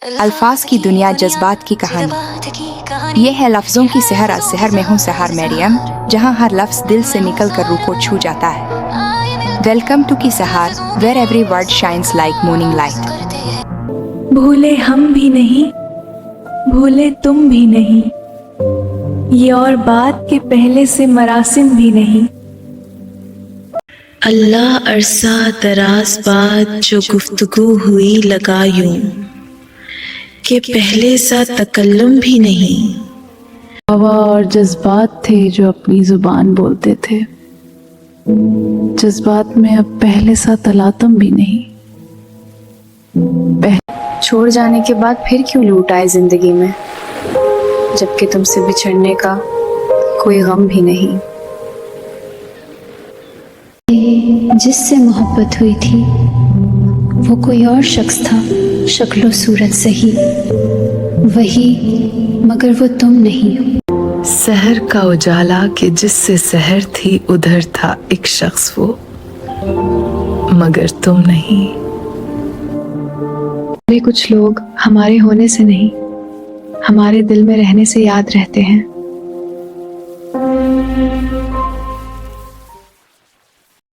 अल्फाज की दुनिया, जज्बात की कहानी। ये है लफ्ज़ों की सहर, असहर में हूँ सहर मरियम, जहाँ हर लफ्ज़ दिल से निकल कर रूह को छू जाता है। वेलकम टू की सहार, where every word shines like morning light. भूले हम भी नहीं, भूले तुम भी नहीं, ये और बात के पहले से मरासिम भी नहीं। अल्लाह अरसा दराज बाद जो गुफ्तगू हुई लगा यूं कि पहले सा तकल्लुम भी नहीं। हवा और जज्बात थे जो अपनी जुबान बोलते थे, जज्बात में अब पहले सा तलातम भी नहीं। छोड़ जाने के बाद फिर क्यों लूट आए जिंदगी में, जबकि तुमसे बिछड़ने का कोई गम भी नहीं। जिससे मोहब्बत हुई थी वो कोई और शख्स था, शक्लो सूरत सही वही, मगर वो तुम नहीं हो। सहर का उजाला कि जिससे सहर थी उधर था एक शख्स वो, मगर तुम नहीं। कुछ लोग हमारे होने से नहीं, हमारे दिल में रहने से याद रहते हैं।